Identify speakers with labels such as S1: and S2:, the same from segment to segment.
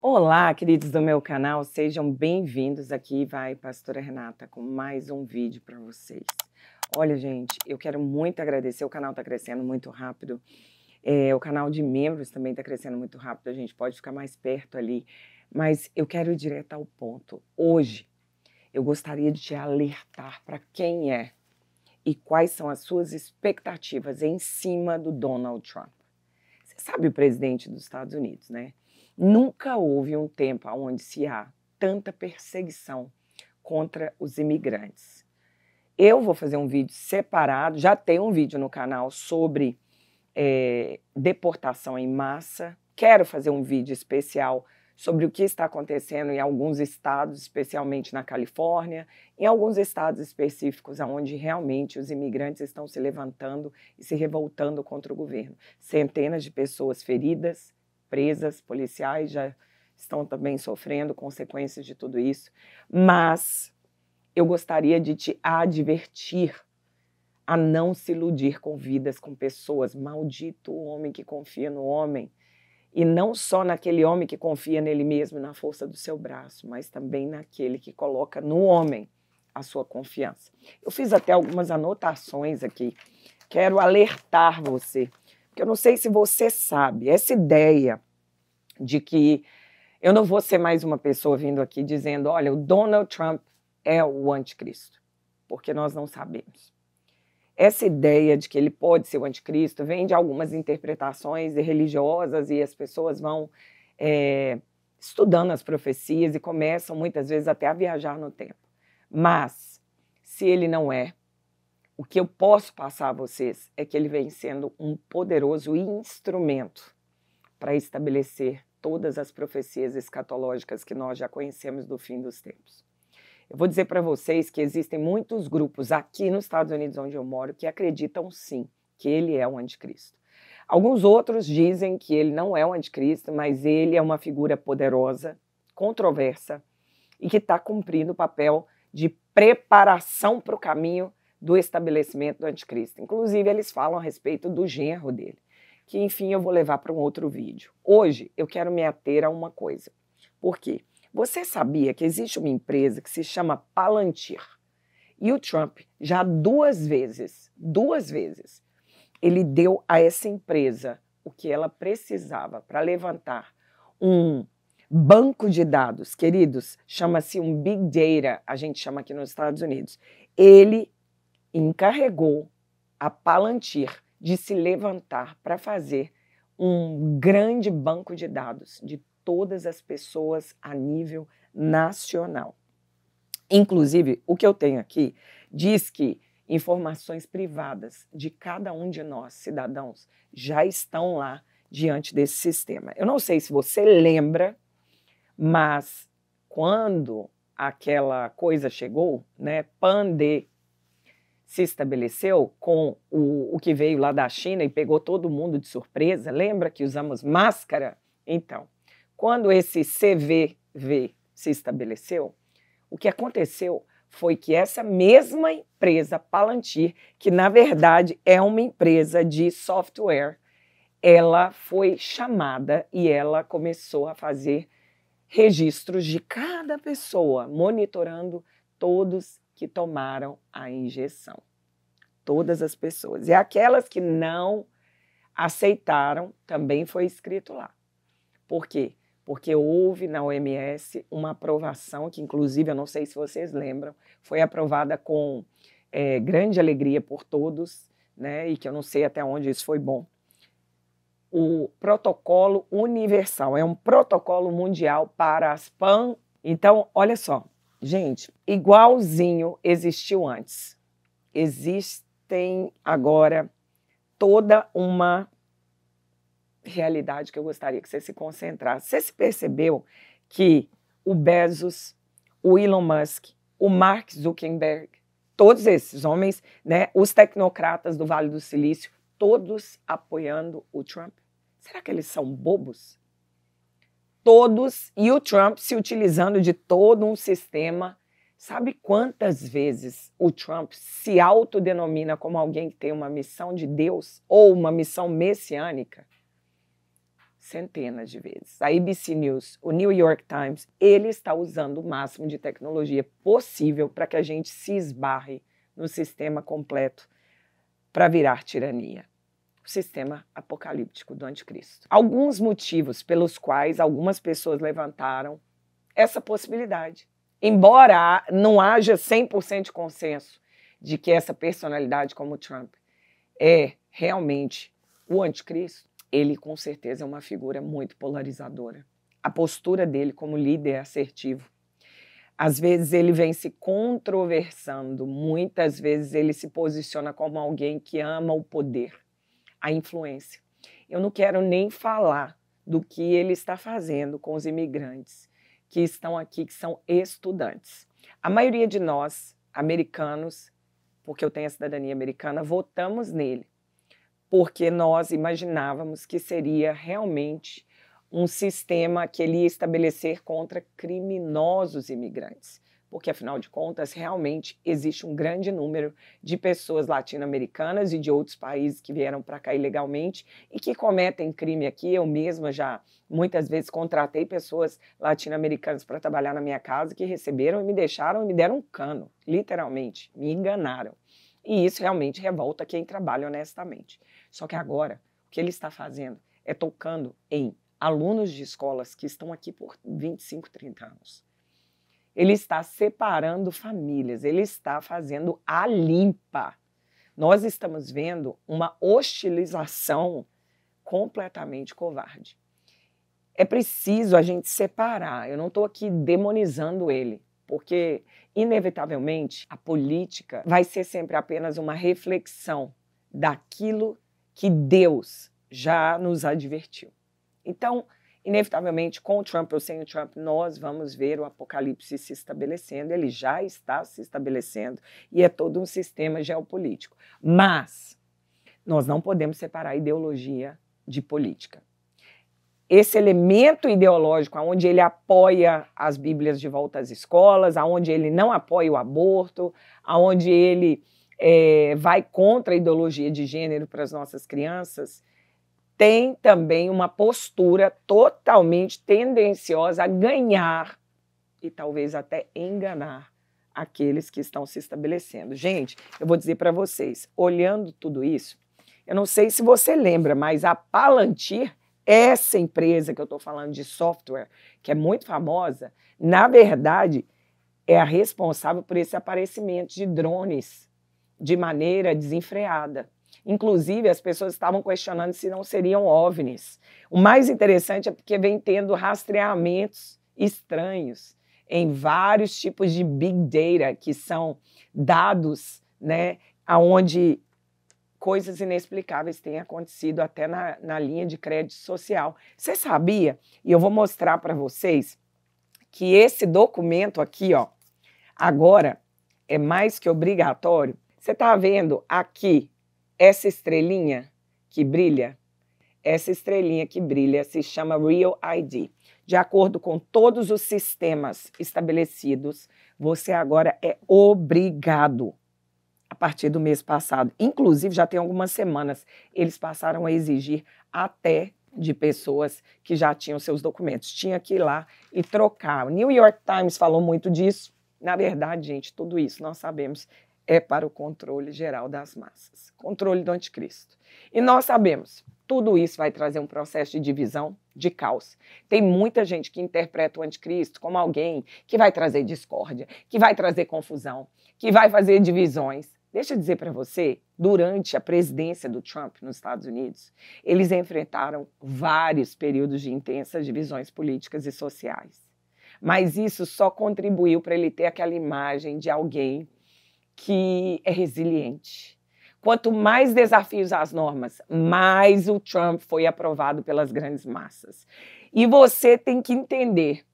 S1: Olá, queridos do meu canal, sejam bem-vindos. Aqui vai Pastora Renata com mais um vídeo para vocês. Olha, gente, eu quero muito agradecer, o canal está crescendo muito rápido, o canal de membros também está crescendo muito rápido, a gente pode ficar mais perto ali, mas eu quero ir direto ao ponto. Hoje, eu gostaria de te alertar para quem é e quais são as suas expectativas em cima do Donald Trump. Você sabe o presidente dos Estados Unidos, né? Nunca houve um tempo onde se há tanta perseguição contra os imigrantes. Eu vou fazer um vídeo separado, já tem um vídeo no canal sobre deportação em massa. Quero fazer um vídeo especial sobre o que está acontecendo em alguns estados, especialmente na Califórnia, em alguns estados específicos onde realmente os imigrantes estão se levantando e se revoltando contra o governo. Centenas de pessoas feridas, presas, policiais já estão também sofrendo consequências de tudo isso, mas eu gostaria de te advertir a não se iludir com vidas, com pessoas. Maldito o homem que confia no homem, e não só naquele homem que confia nele mesmo, na força do seu braço, mas também naquele que coloca no homem a sua confiança. Eu fiz até algumas anotações aqui, quero alertar você, porque eu não sei se você sabe, essa ideia de que eu não vou ser mais uma pessoa vindo aqui dizendo, olha, o Donald Trump é o anticristo, porque nós não sabemos. Essa ideia de que ele pode ser o anticristo vem de algumas interpretações religiosas e as pessoas vão estudando as profecias e começam muitas vezes até a viajar no tempo. Mas, se ele não é, o que eu posso passar a vocês é que ele vem sendo um poderoso instrumento para estabelecer todas as profecias escatológicas que nós já conhecemos do fim dos tempos. Eu vou dizer para vocês que existem muitos grupos aqui nos Estados Unidos, onde eu moro, que acreditam sim que ele é o anticristo. Alguns outros dizem que ele não é o anticristo, mas ele é uma figura poderosa, controversa, e que está cumprindo o papel de preparação para o caminho do estabelecimento do anticristo. Inclusive, eles falam a respeito do genro dele, que, enfim, eu vou levar para um outro vídeo. Hoje, eu quero me ater a uma coisa. Por quê? Você sabia que existe uma empresa que se chama Palantir? E o Trump já duas vezes, ele deu a essa empresa o que ela precisava para levantar um banco de dados, queridos, chama-se um Big Data, a gente chama aqui nos Estados Unidos. Ele encarregou a Palantir de se levantar para fazer um grande banco de dados de todas as pessoas a nível nacional. Inclusive, o que eu tenho aqui diz que informações privadas de cada um de nós, cidadãos, já estão lá diante desse sistema. Eu não sei se você lembra, mas quando aquela coisa chegou, né, Pandê se estabeleceu com o que veio lá da China e pegou todo mundo de surpresa, lembra que usamos máscara? Então, quando esse CVV se estabeleceu, o que aconteceu foi que essa mesma empresa, Palantir, que na verdade é uma empresa de software, ela foi chamada e ela começou a fazer registros de cada pessoa, monitorando todos que tomaram a injeção. Todas as pessoas. E aquelas que não aceitaram, também foi escrito lá. Por quê? Porque houve na OMS uma aprovação, que inclusive, eu não sei se vocês lembram, foi aprovada com grande alegria por todos, né, e que eu não sei até onde isso foi bom. O protocolo universal, é um protocolo mundial para as PAN. Então, olha só, gente, igualzinho existiu antes. Existem agora toda uma realidade que eu gostaria que você se concentrasse. Você se percebeu que o Bezos, o Elon Musk, o Mark Zuckerberg, todos esses homens, né, os tecnocratas do Vale do Silício, todos apoiando o Trump? Será que eles são bobos? Todos, e o Trump se utilizando de todo um sistema. Sabe quantas vezes o Trump se autodenomina como alguém que tem uma missão de Deus ou uma missão messiânica? centenas de vezes. A ABC News, o New York Times, ele está usando o máximo de tecnologia possível para que a gente se esbarre no sistema completo para virar tirania. O sistema apocalíptico do anticristo. Alguns motivos pelos quais algumas pessoas levantaram essa possibilidade. Embora não haja 100% de consenso de que essa personalidade como Trump é realmente o anticristo, ele com certeza é uma figura muito polarizadora. A postura dele como líder assertivo. Às vezes ele vem se controversando, muitas vezes ele se posiciona como alguém que ama o poder, a influência. Eu não quero nem falar do que ele está fazendo com os imigrantes que estão aqui, que são estudantes. A maioria de nós, americanos, porque eu tenho a cidadania americana, votamos nele, porque nós imaginávamos que seria realmente um sistema que ele ia estabelecer contra criminosos imigrantes, porque, afinal de contas, realmente existe um grande número de pessoas latino-americanas e de outros países que vieram para cá ilegalmente e que cometem crime aqui. Eu mesma já, muitas vezes, contratei pessoas latino-americanas para trabalhar na minha casa que receberam e me deixaram e me deram um cano, literalmente, me enganaram. E isso realmente revolta quem trabalha honestamente. Só que agora, o que ele está fazendo é tocando em alunos de escolas que estão aqui por 25, 30 anos. Ele está separando famílias, ele está fazendo a limpa. Nós estamos vendo uma hostilização completamente covarde. É preciso a gente separar, eu não estou aqui demonizando ele, porque, inevitavelmente, a política vai ser sempre apenas uma reflexão daquilo que Deus já nos advertiu. Então, inevitavelmente, com o Trump ou sem o Trump, nós vamos ver o apocalipse se estabelecendo, ele já está se estabelecendo e é todo um sistema geopolítico. Mas nós não podemos separar ideologia de política. Esse elemento ideológico, onde ele apoia as Bíblias de volta às escolas, onde ele não apoia o aborto, onde ele vai contra a ideologia de gênero para as nossas crianças, tem também uma postura totalmente tendenciosa a ganhar e talvez até enganar aqueles que estão se estabelecendo. Gente, eu vou dizer para vocês, olhando tudo isso, eu não sei se você lembra, mas a Palantir, essa empresa que eu estou falando de software, que é muito famosa, na verdade, é a responsável por esse aparecimento de drones de maneira desenfreada. Inclusive, as pessoas estavam questionando se não seriam OVNIs. O mais interessante é porque vem tendo rastreamentos estranhos em vários tipos de Big Data, que são dados, né, onde coisas inexplicáveis têm acontecido até na linha de crédito social. Você sabia? E eu vou mostrar para vocês que esse documento aqui, ó, agora é mais que obrigatório. Você está vendo aqui essa estrelinha que brilha? Essa estrelinha que brilha se chama Real ID. De acordo com todos os sistemas estabelecidos, você agora é obrigado, a partir do mês passado, inclusive já tem algumas semanas, eles passaram a exigir até de pessoas que já tinham seus documentos. Tinha que ir lá e trocar. O New York Times falou muito disso. Na verdade, gente, tudo isso nós sabemos é para o controle geral das massas, controle do anticristo. E nós sabemos, tudo isso vai trazer um processo de divisão, de caos. Tem muita gente que interpreta o anticristo como alguém que vai trazer discórdia, que vai trazer confusão, que vai fazer divisões. Deixa eu dizer para você, durante a presidência do Trump nos Estados Unidos, eles enfrentaram vários períodos de intensas divisões políticas e sociais. Mas isso só contribuiu para ele ter aquela imagem de alguém que é resiliente. Quanto mais desafios às normas, mais o Trump foi aprovado pelas grandes massas. E você tem que entender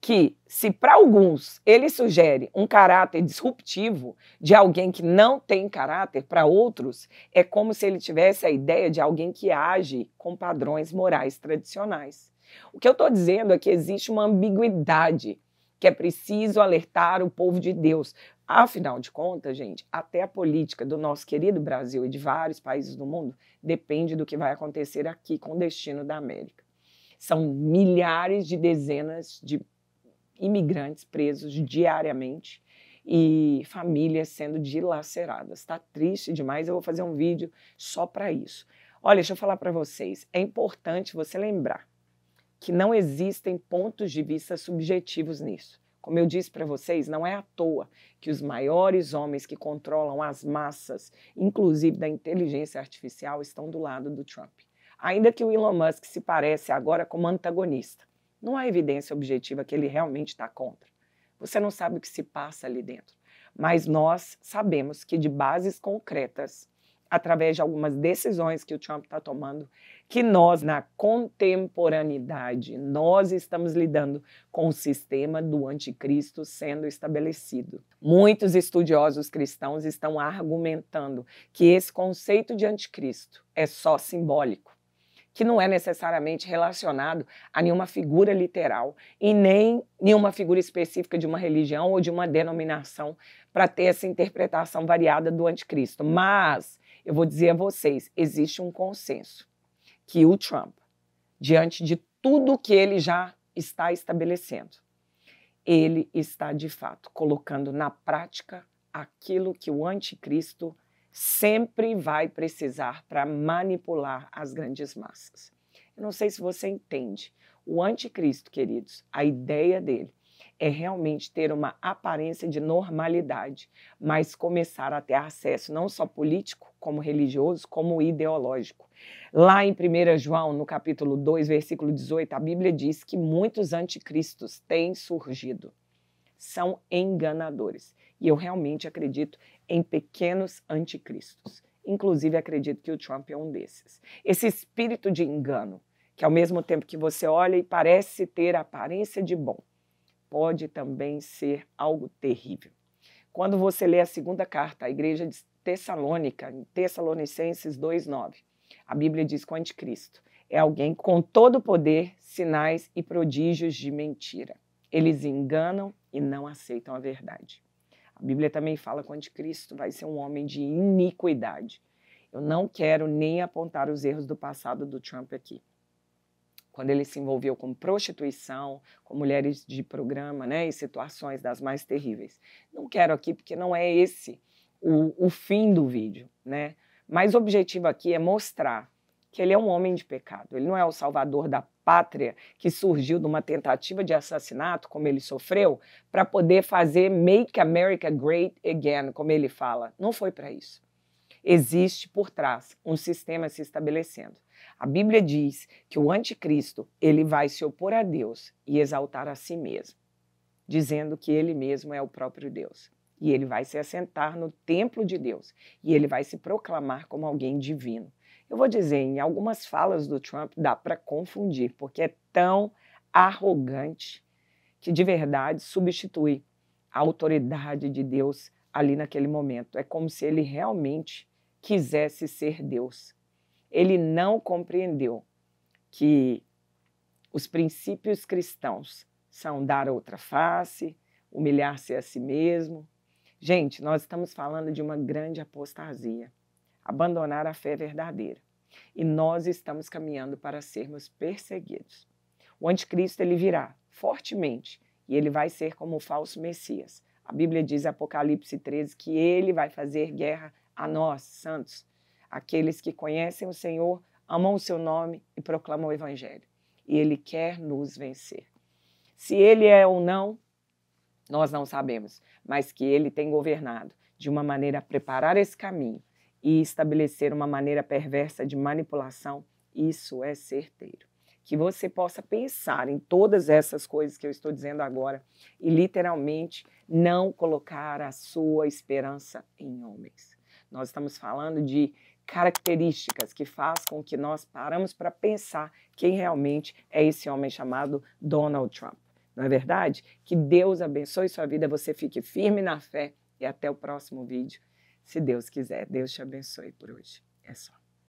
S1: que, se para alguns ele sugere um caráter disruptivo de alguém que não tem caráter, para outros é como se ele tivesse a ideia de alguém que age com padrões morais tradicionais. O que eu estou dizendo é que existe uma ambiguidade que é preciso alertar o povo de Deus. Afinal de contas, gente, até a política do nosso querido Brasil e de vários países do mundo depende do que vai acontecer aqui com o destino da América. São milhares de dezenas de imigrantes presos diariamente e famílias sendo dilaceradas. Está triste demais, eu vou fazer um vídeo só para isso. Olha, deixa eu falar para vocês, é importante você lembrar que não existem pontos de vista subjetivos nisso. Como eu disse para vocês, não é à toa que os maiores homens que controlam as massas, inclusive da inteligência artificial, estão do lado do Trump. Ainda que o Elon Musk se parece agora como antagonista, não há evidência objetiva que ele realmente está contra. Você não sabe o que se passa ali dentro. Mas nós sabemos que de bases concretas, através de algumas decisões que o Trump está tomando, que nós, na contemporaneidade, nós estamos lidando com o sistema do anticristo sendo estabelecido. Muitos estudiosos cristãos estão argumentando que esse conceito de anticristo é só simbólico, que não é necessariamente relacionado a nenhuma figura literal e nem nenhuma figura específica de uma religião ou de uma denominação para ter essa interpretação variada do anticristo. Mas eu vou dizer a vocês, existe um consenso que o Trump, diante de tudo que ele já está estabelecendo, ele está, de fato, colocando na prática aquilo que o anticristo sempre vai precisar para manipular as grandes massas. Eu não sei se você entende. O anticristo, queridos, a ideia dele é realmente ter uma aparência de normalidade, mas começar a ter acesso não só político, como religioso, como ideológico. Lá em 1 João, no capítulo 2, versículo 18, a Bíblia diz que muitos anticristos têm surgido. São enganadores. E eu realmente acredito em pequenos anticristos. Inclusive, acredito que o Trump é um desses. Esse espírito de engano, que ao mesmo tempo que você olha e parece ter a aparência de bom, pode também ser algo terrível. Quando você lê a segunda carta à igreja de Tessalônica, em Tessalonicenses 2:9, a Bíblia diz que o anticristo é alguém com todo o poder, sinais e prodígios de mentira. Eles enganam e não aceitam a verdade. A Bíblia também fala que o anticristo vai ser um homem de iniquidade. Eu não quero nem apontar os erros do passado do Trump aqui. Quando ele se envolveu com prostituição, com mulheres de programa, né, e situações das mais terríveis. Não quero aqui porque não é esse o fim do vídeo, né? Mas o objetivo aqui é mostrar que ele é um homem de pecado. Ele não é o salvador da pátria que surgiu de uma tentativa de assassinato, como ele sofreu, para poder fazer Make America Great Again, como ele fala. Não foi para isso. Existe por trás um sistema se estabelecendo. A Bíblia diz que o anticristo ele vai se opor a Deus e exaltar a si mesmo, dizendo que ele mesmo é o próprio Deus. E ele vai se assentar no templo de Deus e ele vai se proclamar como alguém divino. Eu vou dizer, em algumas falas do Trump dá para confundir, porque é tão arrogante que de verdade substitui a autoridade de Deus ali naquele momento. É como se ele realmente quisesse ser Deus. Ele não compreendeu que os princípios cristãos são dar outra face, humilhar-se a si mesmo. Gente, nós estamos falando de uma grande apostasia, abandonar a fé verdadeira. E nós estamos caminhando para sermos perseguidos. O anticristo ele virá fortemente e ele vai ser como o falso Messias. A Bíblia diz em Apocalipse 13 que ele vai fazer guerra a nós, santos, aqueles que conhecem o Senhor, amam o seu nome e proclamam o Evangelho. E ele quer nos vencer. Se ele é ou não, nós não sabemos, mas que ele tem governado de uma maneira a preparar esse caminho e estabelecer uma maneira perversa de manipulação, isso é certeiro. Que você possa pensar em todas essas coisas que eu estou dizendo agora e literalmente não colocar a sua esperança em homens. Nós estamos falando de características que faz com que nós paramos para pensar quem realmente é esse homem chamado Donald Trump. Não é verdade? Que Deus abençoe sua vida, você fique firme na fé e até o próximo vídeo. Se Deus quiser, Deus te abençoe por hoje. É só.